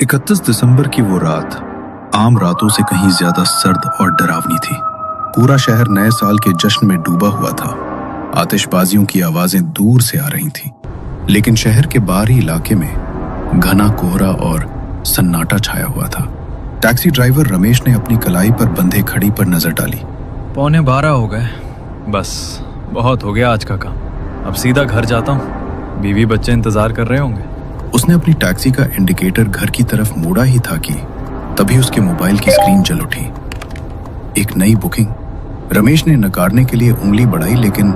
31 दिसंबर की वो रात आम रातों से कहीं ज्यादा सर्द और डरावनी थी। पूरा शहर नए साल के जश्न में डूबा हुआ था। आतिशबाजियों की आवाजें दूर से आ रही थीं, लेकिन शहर के बाहरी इलाके में घना कोहरा और सन्नाटा छाया हुआ था। टैक्सी ड्राइवर रमेश ने अपनी कलाई पर बंधे घड़ी पर नजर डाली। 11:15 हो गए। बस बहुत हो गया आज का काम। अब सीधा घर जाता हूँ। बीवी बच्चे इंतजार कर रहे होंगे। उसने अपनी टैक्सी का इंडिकेटर घर की तरफ मोड़ा ही था कि तभी उसके मोबाइल की स्क्रीन जल उठी। एक नई बुकिंग। रमेश ने नकारने के लिए उंगली बढ़ाई, लेकिन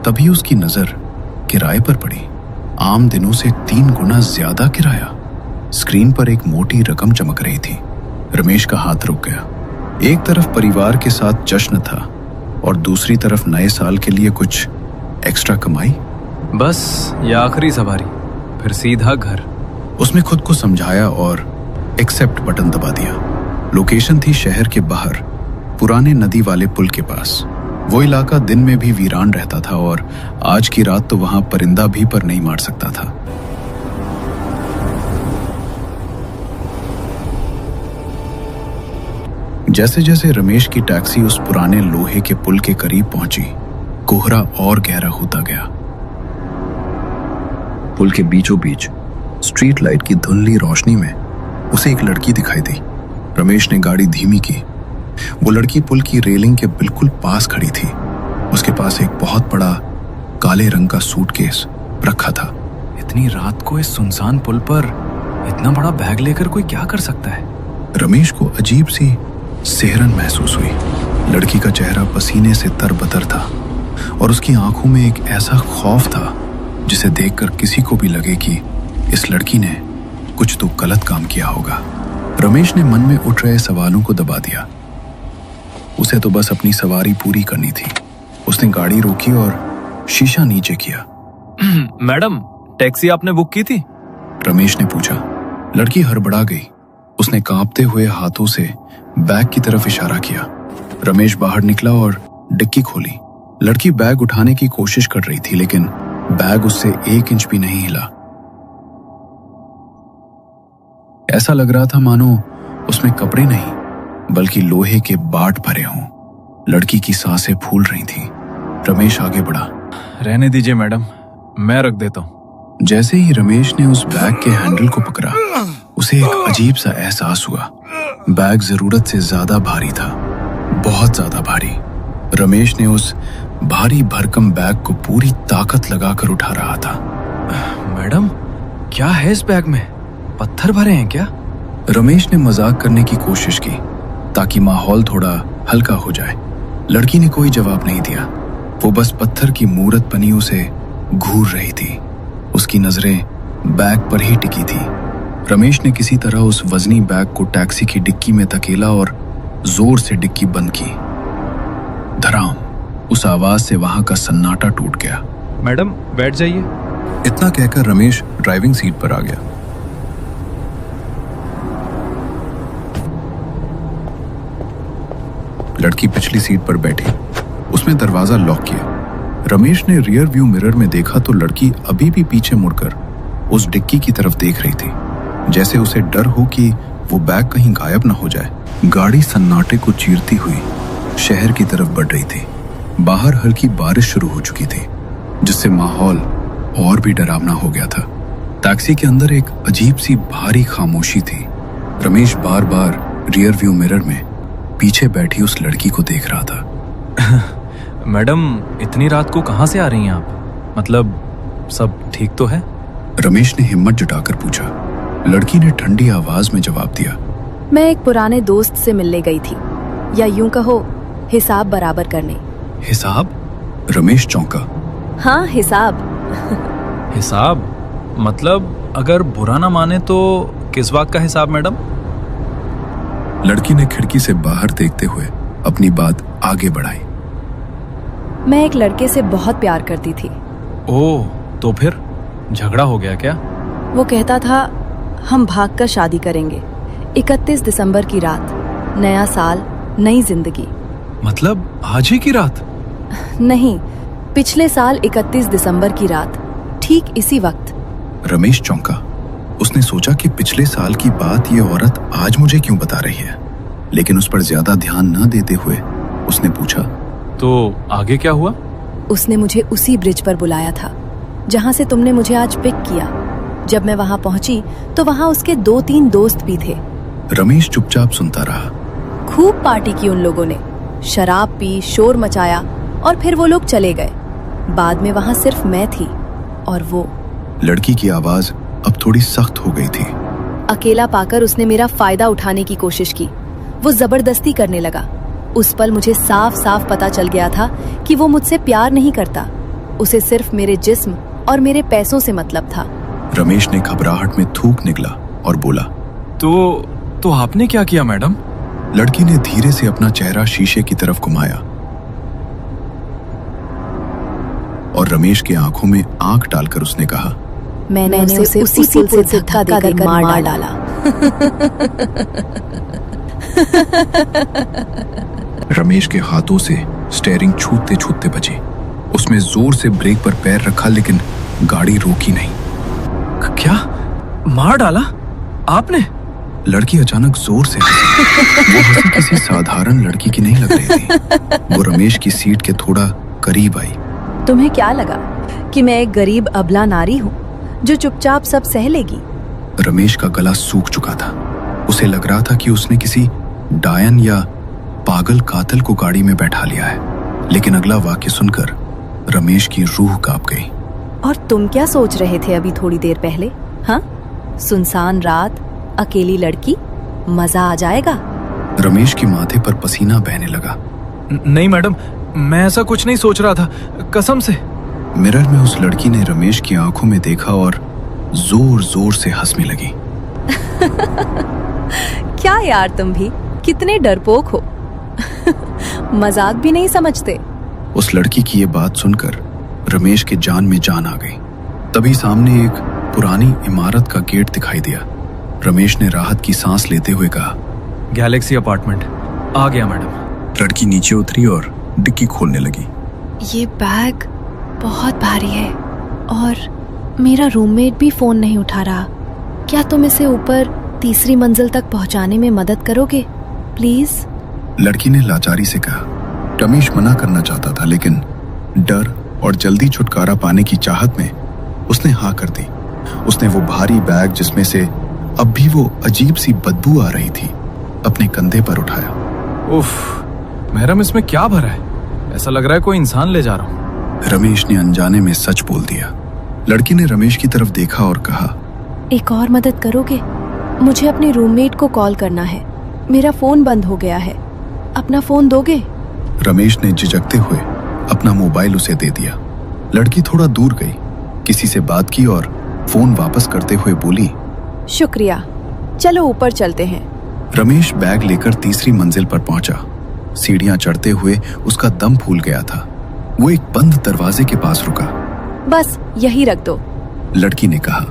तभी उसकी नजर किराए पर पड़ी। आम दिनों से 3 गुना ज्यादा किराया। स्क्रीन पर एक मोटी रकम चमक रही थी। रमेश का हाथ रुक गया। एक तरफ परिवार के साथ जश्न था और दूसरी तरफ नए साल के लिए कुछ एक्स्ट्रा कमाई। बस ये आखिरी सवारी, फिर सीधा घर। उसने खुद को समझाया और एक्सेप्ट बटन दबा दिया। लोकेशन थी शहर के बाहर, पुराने नदी वाले पुल के पास। वो इलाका दिन में भी वीरान रहता था और आज की रात तो वहां परिंदा भी पर नहीं मार सकता था। जैसे जैसे रमेश की टैक्सी उस पुराने लोहे के पुल के करीब पहुंची, कोहरा और गहरा होता गया। पुल के बीचों बीच स्ट्रीट लाइट की धुंधली रोशनी में उसे एक लड़की दिखाई दी। रमेश ने गाड़ी धीमी की। वो लड़की पुल की रेलिंग के बिल्कुल पास खड़ी थी। उसके पास एक बहुत बड़ा काले रंग का सूटकेस रखा था। इतनी रात को इस सुनसान पुल पर इतना बड़ा बैग लेकर कोई क्या कर सकता है? रमेश को अजीब सी सिहरन महसूस हुई। लड़की का चेहरा पसीने से तरबतर था और उसकी आंखों में एक ऐसा खौफ था जिसे देखकर किसी को भी लगे कि इस लड़की ने कुछ तो गलत काम किया होगा। रमेश ने मन में उठ रहे सवालों को दबा दिया। उसे तो बस अपनी सवारी पूरी करनी थी। उसने गाड़ी रोकी और शीशा नीचे किया। मैडम, टैक्सी आपने बुक की थी? रमेश ने पूछा। लड़की हड़बड़ा गई। उसने कांपते हुए हाथों से बैग की तरफ इशारा किया। रमेश बाहर निकला और डिक्की खोली। लड़की बैग उठाने की कोशिश कर रही थी, लेकिन बैग उससे 1 इंच भी नहीं हिला। ऐसा लग रहा था मानो उसमें कपड़े नहीं बल्कि लोहे के बाट भरे हों। लड़की की सांसें फूल रही थीं। रमेश आगे बढ़ा। रहने दीजिए मैडम, मैं रख देता हूँ। जैसे ही रमेश ने उस बैग के हैंडल को पकड़ा, उसे एक अजीब सा एहसास हुआ। बैग जरूरत से ज्यादा भारी था, बहुत ज्यादा भारी। रमेश ने उस भारी भरकम बैग को पूरी ताकत लगाकर उठा रहा था। मैडम, क्या है इस बैग में? पत्थर भरे हैं क्या? रमेश ने मजाक करने की कोशिश की ताकि माहौल थोड़ा हल्का हो जाए। लड़की ने कोई जवाब नहीं दिया। वो बस पत्थर की मूरत बनी उसे घूर रही थी। उसकी नजरें बैग पर ही टिकी थी। रमेश ने किसी तरह उस वजनी बैग को टैक्सी की डिक्की में धकेला और जोर से डिक्की बंद की। धड़ाम, उस आवाज से वहां का सन्नाटा टूट गया। मैडम, बैठ जाइए। इतना कहकर रमेश ड्राइविंग सीट पर आ गया। लड़की पिछली सीट पर बैठी। उसने दरवाजा लॉक किया। रमेश ने रियर व्यू मिरर में देखा तो लड़की अभी भी पीछे मुड़कर उस डिक्की की तरफ देख रही थी, जैसे उसे डर हो कि वो बैग कहीं गायब न हो जाए। गाड़ी सन्नाटे को चीरती हुई शहर की तरफ बढ़ रही थी। बाहर हल्की बारिश शुरू हो चुकी थी, जिससे माहौल और भी डरावना हो गया था। टैक्सी के अंदर एक अजीब सी भारी खामोशी थी। रमेश बार बार रियर व्यू मिरर में पीछे बैठी उस लड़की को देख रहा था। मैडम, इतनी रात को कहाँ से आ रही हैं आप? मतलब सब ठीक तो है? रमेश ने हिम्मत जुटाकर पूछा। लड़की ने ठंडी आवाज में जवाब दिया। मैं एक पुराने दोस्त से मिलने गई थी, या यूं कहो हिसाब बराबर करने। हिसाब? रमेश चौंका। हाँ, हिसाब। हिसाब? मतलब अगर बुरा ना माने तो किस बात का हिसाब मैडम? लड़की ने खिड़की से बाहर देखते हुए अपनी बात आगे बढ़ाई। मैं एक लड़के से बहुत प्यार करती थी। ओह, तो फिर झगड़ा हो गया क्या? वो कहता था हम भागकर शादी करेंगे। 31 दिसंबर की रात, नया साल, नई जिंदगी। मतलब आज ही की रात? नहीं, पिछले साल 31 दिसंबर की रात, ठीक इसी वक्त। रमेश चौंका। उसने सोचा कि पिछले साल की बात ये औरत आज मुझे क्यों बता रही है, लेकिन उस पर ज्यादा ध्यान न देते हुए उसने पूछा, तो आगे क्या हुआ? उसने मुझे उसी ब्रिज पर बुलाया था जहां से तुमने मुझे आज पिक किया। जब मैं वहां पहुंची तो वहां उसके 2-3 दोस्त भी थे। रमेश चुपचाप सुनता रहा। खूब पार्टी की उन लोगों ने, शराब पी, शोर मचाया और फिर वो लोग चले गए। बाद में वहां सिर्फ मैं थी और वो। लड़की की आवाज अब थोड़ी सख्त हो गई थी। अकेला पाकर उसने मेरा फायदा उठाने की कोशिश की। वो जबरदस्ती करने लगा। उस पल मुझे साफ साफ पता चल गया था कि वो मुझसे प्यार नहीं करता। उसे सिर्फ मेरे जिस्म और मेरे पैसों से मतलब था। रमेश ने घबराहट में थूक निकला और बोला, तो आपने क्या किया मैडम? लड़की ने धीरे से अपना चेहरा शीशे की तरफ घुमाया और रमेश की आंखों में आंख डालकर उसने कहा, मैंने उसे उसी पुल से धक्का देकर मार डाला। रमेश के हाथों से स्टीयरिंग छूटते छूटते बची। उसमें जोर से ब्रेक पर पैर रखा लेकिन गाड़ी रोकी नहीं। क्या मार डाला आपने? लड़की अचानक जोर से हंसी। वो हंसी किसी साधारण लड़की की नहीं लग रही थी। वो रमेश की सीट के थोड़ा करीब आई। तुम्हें क्या लगा कि मैं एक गरीब अबला नारी हूँ जो चुपचाप सब सह लेगी? रमेश का गला सूख चुका था। उसे लग रहा था कि उसने किसी डायन या पागल कातिल को गाड़ी में बैठा लिया है। लेकिन अगला वाक्य सुनकर रमेश की रूह कांप गई। और तुम क्या सोच रहे थे अभी थोड़ी देर पहले? हाँ, सुनसान रात, अकेली लड़की, मजा आ जाएगा। रमेश के माथे पर पसीना बहने लगा। नहीं मैडम, मैं ऐसा कुछ नहीं सोच रहा था, कसम से। मिरर में उस लड़की ने रमेश की आंखों में देखा और जोर जोर से हंसने लगी। क्या यार, तुम भी कितने डरपोक हो। मजाक भी नहीं समझते। उस लड़की की ये बात सुनकर रमेश के जान में जान आ गई। तभी सामने एक पुरानी इमारत का गेट दिखाई दिया। रमेश ने राहत की सांस लेते हुए कहा, गैलेक्सी अपार्टमेंट आ गया मैडम। लड़की नीचे उतरी और डिक्की खोलने लगी। ये बैग बहुत भारी है और मेरा रूममेट भी फोन नहीं उठा रहा। क्या तुम इसे ऊपर 3री मंजिल तक पहुंचाने में मदद करोगे प्लीज? लड़की ने लाचारी से कहा। रमेश मना करना चाहता था लेकिन डर और जल्दी छुटकारा पाने की चाहत में उसने हाँ कर दी। उसने वो भारी बैग जिसमें से अब भी वो अजीब सी बदबू आ रही थी अपने कंधे पर उठाया। उफ, मैडम इसमें क्या भरा है? ऐसा लग रहा है कोई इंसान ले जा रहा हूँ। रमेश ने अनजाने में सच बोल दिया। लड़की ने रमेश की तरफ देखा और कहा, एक और मदद करोगे? मुझे अपने रूममेट को कॉल करना है। मेरा फोन बंद हो गया है। अपना फोन दोगे? रमेश ने झिझकते हुए अपना मोबाइल उसे दे दिया। लड़की थोड़ा दूर गई, किसी से बात की और फोन वापस करते हुए बोली, शुक्रिया, चलो ऊपर चलते हैं। रमेश बैग लेकर 3री मंजिल पर पहुंचा। सीढ़ियां चढ़ते हुए उसका दम फूल गया था। वो एक बंद दरवाजे के पास रुका। बस यही रख दो, लड़की ने कहा।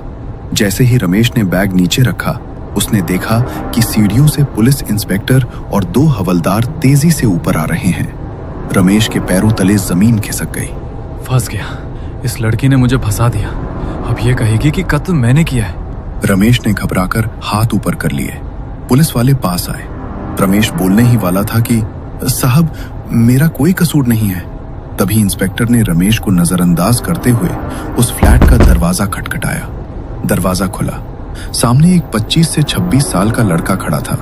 जैसे ही रमेश ने बैग नीचे रखा, उसने देखा कि सीढ़ियों से पुलिस इंस्पेक्टर और 2 हवलदार तेजी से ऊपर आ रहे हैं। रमेश के पैरों तले जमीन खिसक गई। फंस गया, इस लड़की ने मुझे फंसा दिया। अब ये कहेगी कि कत्ल मैंने किया है। रमेश ने घबराकर हाथ ऊपर कर लिए। पुलिस वाले पास आए। रमेश बोलने ही वाला था कि साहब, मेरा कोई कसूर नहीं है। तभी इंस्पेक्टर ने रमेश को नजरअंदाज करते हुए उस फ्लैट का दरवाजा खटखटाया। दरवाजा खुला। सामने एक 25 से 26 साल का लड़का खड़ा था।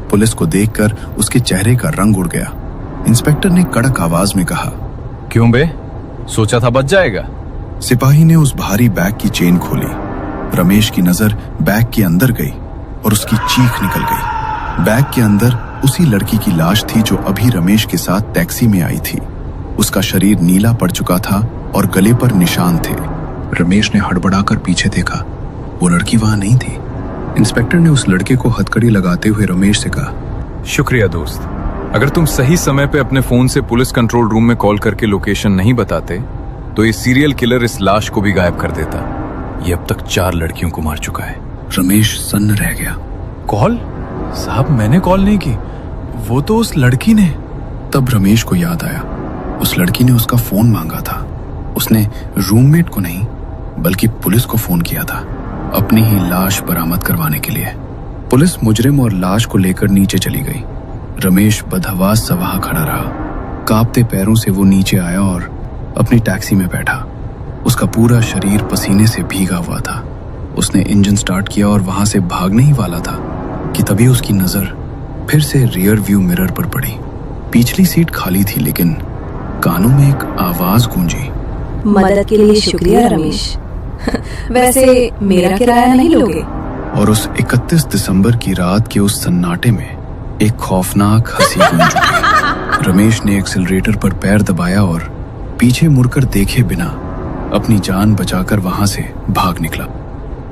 पुलिस को देखकर उसके चेहरे का रंग उड़ गया। इंस्पेक्टर ने कड़क आवाज में कहा, क्यों बे, सोचा था बच जाएगा? सिपाही ने उस भारी बैग की चेन खोली। रमेश की नजर बैग के अंदर गई और उसकी चीख निकल गई। बैग के अंदर उसी लड़की की लाश थी जो अभी रमेश के साथ टैक्सी में आई थी। उसका शरीर नीला पड़ चुका था और गले पर निशान थे। रमेश ने हड़बड़ाकर पीछे देखा। वो लड़की वहां नहीं थी। इंस्पेक्टर ने उस लड़के को हथकड़ी लगाते हुए रमेश से कहा, शुक्रिया दोस्त, अगर तुम सही समय पे अपने फोन से पुलिस कंट्रोल रूम में कॉल करके लोकेशन नहीं बताते तो ये सीरियल किलर इस लाश को भी गायब कर देता। ये अब तक 4 लड़कियों को मार चुका है। रमेश सन्न रह गया। कॉल? साहब, मैंने कॉल नहीं की, वो तो उस लड़की ने। तब रमेश को याद आया, उस लड़की ने उसका फोन मांगा था। उसने रूममेट को नहीं बल्कि पुलिस को फोन किया था। अपनी ही लाश बरामद करवाने के लिए। पुलिस मुजरिम और लाश को लेकर नीचे चली गई। रमेश बदहवास सा वहां खड़ा रहा। कांपते पैरों से वो नीचे आया और अपनी टैक्सी में बैठा। उसका पूरा शरीर पसीने से भीगा हुआ था। उसने इंजन स्टार्ट किया और वहां से भागने ही वाला था कि तभी उसकी नजर फिर से रियर व्यू मिरर पर पड़ी। पिछली सीट खाली थी, लेकिन कानों में एक आवाज गूंजी। मदद के लिए शुक्रिया रमेश। वैसे मेरा किराया नहीं लोगे? और उस 31 दिसंबर की रात के उस सन्नाटे में एक खौफनाक हंसी गूंज उठी। रमेश ने एक्सीलरेटर पर पैर दबाया और पीछे मुड़कर देखे बिना अपनी जान बचाकर वहां से भाग निकला।